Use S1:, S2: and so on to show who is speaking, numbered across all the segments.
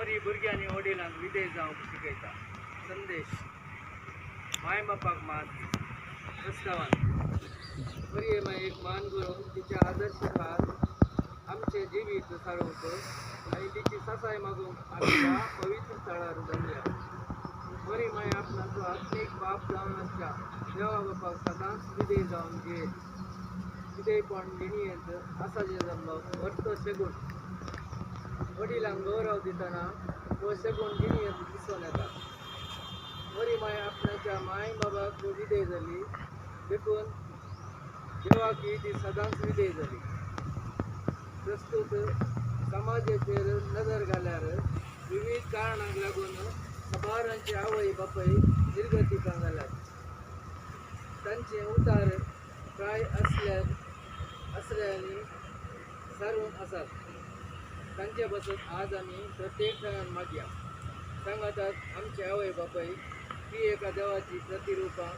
S1: मरी भुरग्यांनी वडिलांक विधेय जावंक शिकयता. संदेश माय बापाक मान प्रस्तावन मरिये मायेक मान करून तिच्या आदर्शकार आमचे जिवीत सारोवंक आणि तिची सासाय मागूंक आमच्या पवित्र स्थळार जमल्या. मरी माय आपणाचो आत्मीक बाप जावन आसच्या देवा बापाक सदांच विधेय जावन जियेत. विधेयपण जिणयेंत आसा जे जमलो वर्तो शेगून वडिलांक गौरव दितना हो शेगून जिणयेंत दिसून येता. मरी माय आपणाच्या माय बाबाक विधेय जाली देखून देवाक ही ती सदांच विधेय जाली. प्रस्तुत समाजाचेर नदर घाल्यार विविध कारणांक लागून सबारांचे आवय बापाय निर्गतिकां जाल्यात. तांचे उतार प्राय असल्यानी सारून आसात. तांचे बसत आज आमी प्रत्येक जाणान मागया. सांगातात आमचे आवय बापाय ती एका देवाची प्रतिरुपां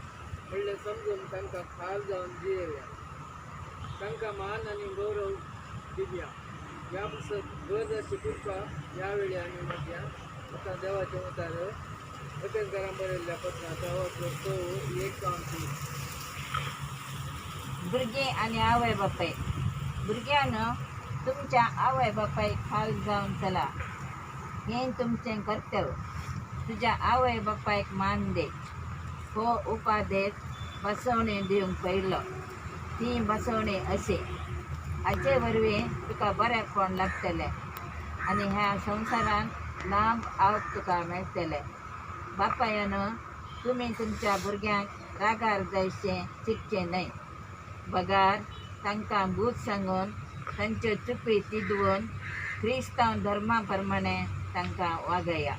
S1: म्हणलें समजून तांकां खाल जावन जियेवया. तांकां मान आनी गौरव दिवया. ह्या बसत गरज अशी कृपा ह्या वेळी आमी मागया. आता देवाचे उतार एपेसकारां बरयल्ल्या पत्रांत वाचलो एक कावंती.
S2: भुरगे आनी आवय बापाय भुरग्यानं तुमच्या आवय बापायक खाल जावन चला. हें तुमचें कर्तव्य. तुज्या आवय बापायक मान दे. हो उपादेश बसवणें दिवंक पयलो. ती बसवणें अशें हाचे वरवीं तुका बरेंपण लागतलें आनी ह्या संवसारान लांब आवक तुका मेळटलें. बापायन तुमी तुमच्या भुरग्यांक रागार जायशें शिकचें न्हय. बगार तांकां बूत सांगून तांच्यो चुकी तिदवून क्रिस्तांव धर्मा प्रमाणें तांकां वागया.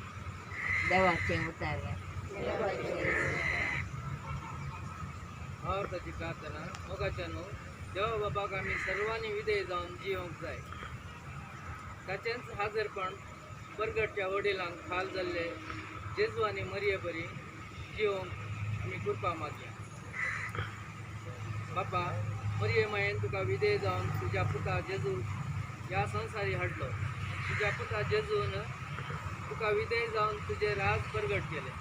S2: देवाचें उतार.
S1: भारताची प्रार्थना मोगाच्यानो देवा बापाक आमी सर्वांनी विधेय जावन जियोंक जाय. ताचेंच हाजरपण परगटच्या वडिलांक खाल जाल्ले जेजू आनी मरिये बरी जियोंक आमी कृपा मागया. बापा मरिये मायेन तुका विधेय जावन तुज्या पुता जेजू ह्या संवसारी हाडलो. तुज्या पुता जेजून तुका विधेय जावन तुजें राज परगट केलें.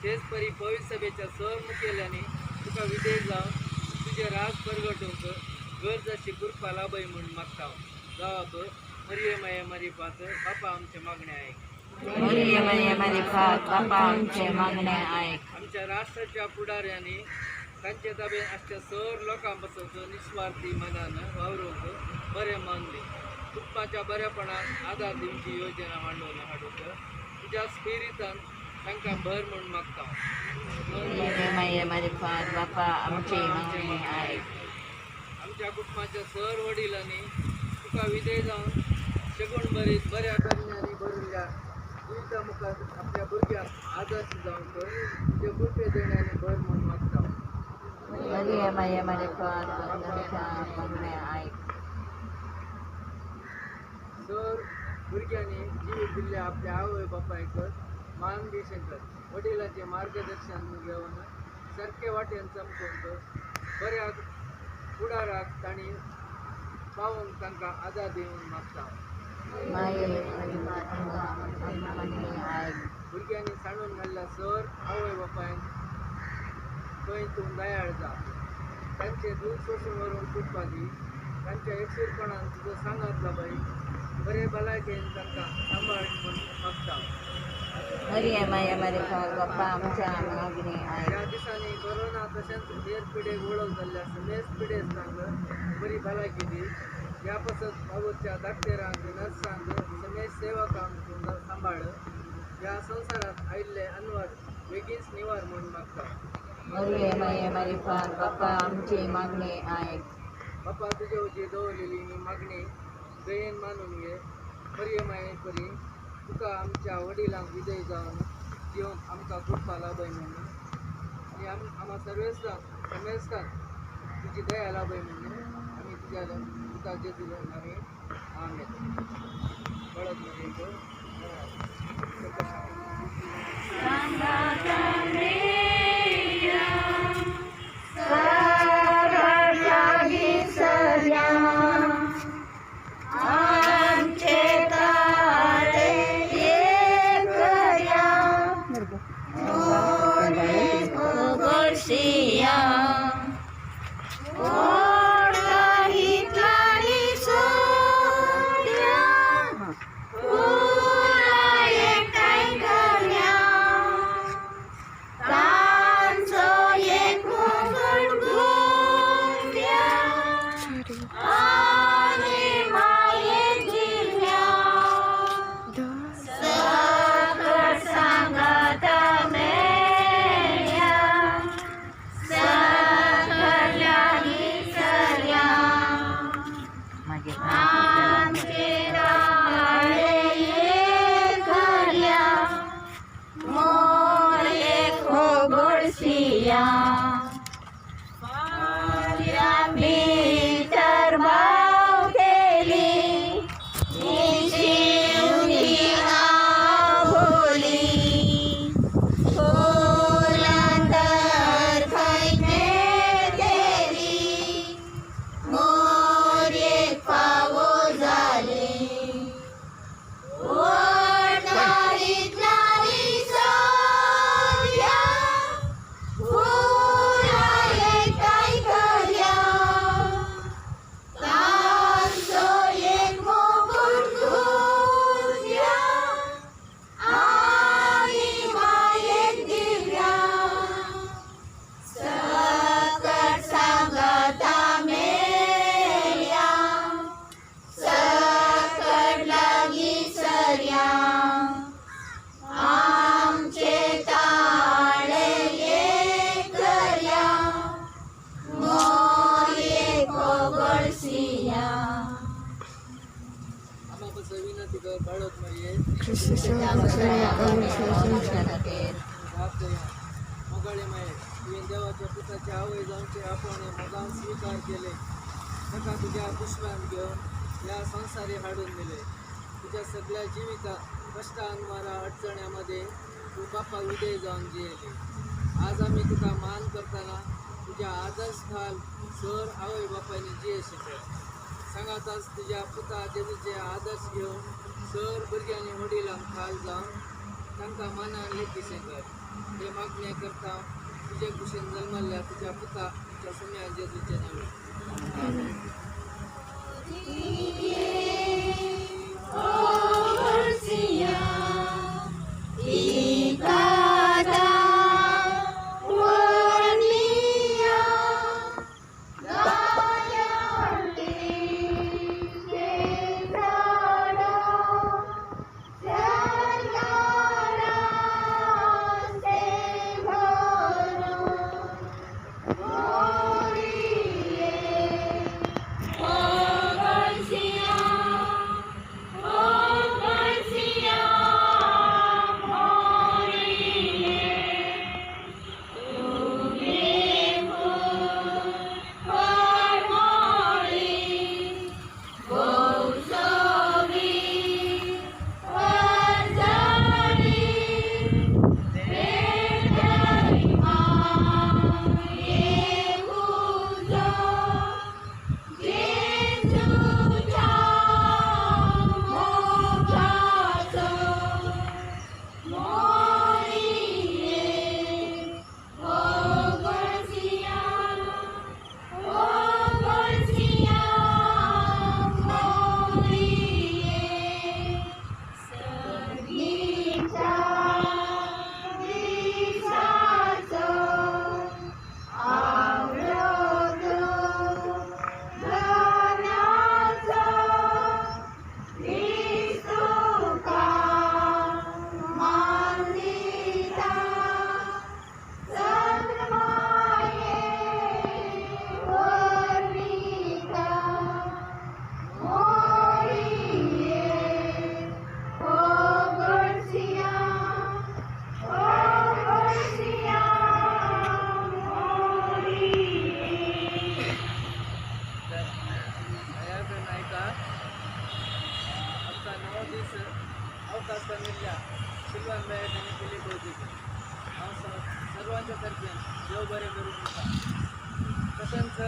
S1: तेच परी पवित्र सभेच्या सर मुखेल्यांनी तुका विधेय जावन तुजें राज परगटूंक गरज अशी कृपा लाभय म्हूण मागता. जवाब मरिये माये मारी पात बापा आमचे मागणे आयक.
S2: मरिये माये मारी पात बापा आमचे मागणे आयक.
S1: आमच्या राष्ट्राच्या फुडाऱ्यांनी तांचे ताब्यात आसच्या सर लोकां बसोवचो निस्वार्थी मनान वावरूंक बरें मन दी. कुटुंबाच्या बरेपणान आदार दिवची योजना मांडून हाडूंक तुज्या स्पिरितान तांकां भर म्हूण मागता.
S2: मरिये माये मारी पात बापा आमचे मागणे आयक.
S1: आमच्या कुटुंबाच्या सर वडिलांनी तुका विधेय जावन शेगूण बरीत बऱ्या करण्यानी भरिल्ल्या जिविता मुखार आपल्या भुरग्यांक आदर्श जावंक तुजे कृपे देण्यानी भर म्हूण मागता.
S2: मरिये माये मारी पात बापा मागणे आयक.
S1: सर भुरग्यांनी जिवीत दिल्ल्या आपल्या आवय बापायक मान दिशेंकर वडिलांचे मार्गदर्शन घेवन सारके वाटेन चमकोवंक बऱ्या फुडाराक तांणी पावोवंक तांकां आदार दिवन मागता. भुरग्यांनी सांडून घाल्ल्या सर आवय बापायक थंय तूं दयाळ जा. तांचे दूध सोसून व्हरून कृपा दी. तांच्या एकशीरपणान तुजो सांगात लाभय बरे भलायकेन तांकां सांबाळ म्हूण मागता.
S2: मरिये माये मारी पात बापा आमच्या मागणे आयक.
S1: ह्या दिसांनी कोरोना तशेंच हेर पिडेक वळख जाल्ल्या समेज पिडेस्तांक बरी भलायकी दी. ह्या पासत बाबूच्या डाक्टरांक नर्सांक समेज सेवकांक तूं सांबाळ. ह्या संवसारांत आयिल्ले अनवर बेगीच निवार म्हूण मागता.
S2: मरिये माये मारी पात बापा आमचे मागणे आयक.
S1: बापा तुजे वची दवरलेली ही मागणी दयेन मानून घे. मरिये माये परी तुका आमच्या वडिलांक विधेय जावन जियोंक आमकां कृपा लाभय म्हणून आनी आम्हा समेस्तांक तुजी दया लाभय म्हणून आमी तुका जेजू आमी आमेन. बळद म्हणजे
S2: आमचे ताळे
S1: विनंती कर बाळत माये मगाळे माये तुवें देवाच्या पुताच्या आवय जाऊनचे आपण मगान स्वीकार केले ताका तुझ्या पुष्पान घेऊन या संसारी हाडून दिले तुझ्या सगळ्या जिविता कष्टान मारा अडचण्यामध्ये तू बापा उदय जाऊन जियेले आज आम्ही तुका मान करताना तुझ्या आदर्श खाल सर आवय बापायने जिये शिकत सांगाताच तुझ्या पुता जेजूचे आदर्श घेऊन सर भुरग्यांनी वडिलांक खाल जावन तांकां मानान लेखीशें कर हे मागणे करता तुझे कुशीन जल्मल्ल्या तुझ्या पुता तुझ्या सुम्या जेजूचे नावे सर्वांच्या तर्फे देव बरे करू नका तसंच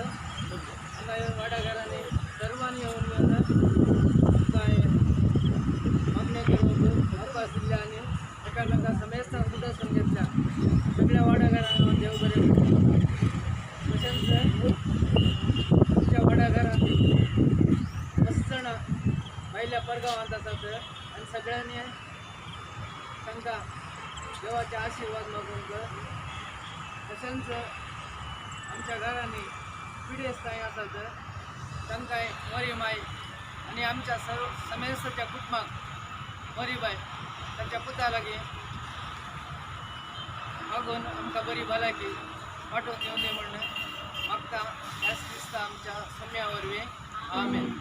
S1: वाडाघराने सर्वांनी येऊन काय मागण्या करून बापा जिल्ह्याने एकामेका समेस्त सुद्धा सांगितल्या सगळ्या वाडाघरांना देव बरे करू तसंच तुमच्या वाडाघरात मस्तण पहिल्या परगावांत असतात आणि सगळ्यांनी तांकां देवाचे आशीर्वाद मागून कर तशेंच आमच्या घरांनी पिढेस कांय आसात तांकां मरी माय आनी आमच्या सर्व समेस्तच्या कुटुंबाक मरी बाय तांच्या पुता लागीं मागून आमकां बरी भलायकी वाटोवन येवं दी म्हणून मागता ह्याच दिसता आमच्या सम्या वरवीं आमेन.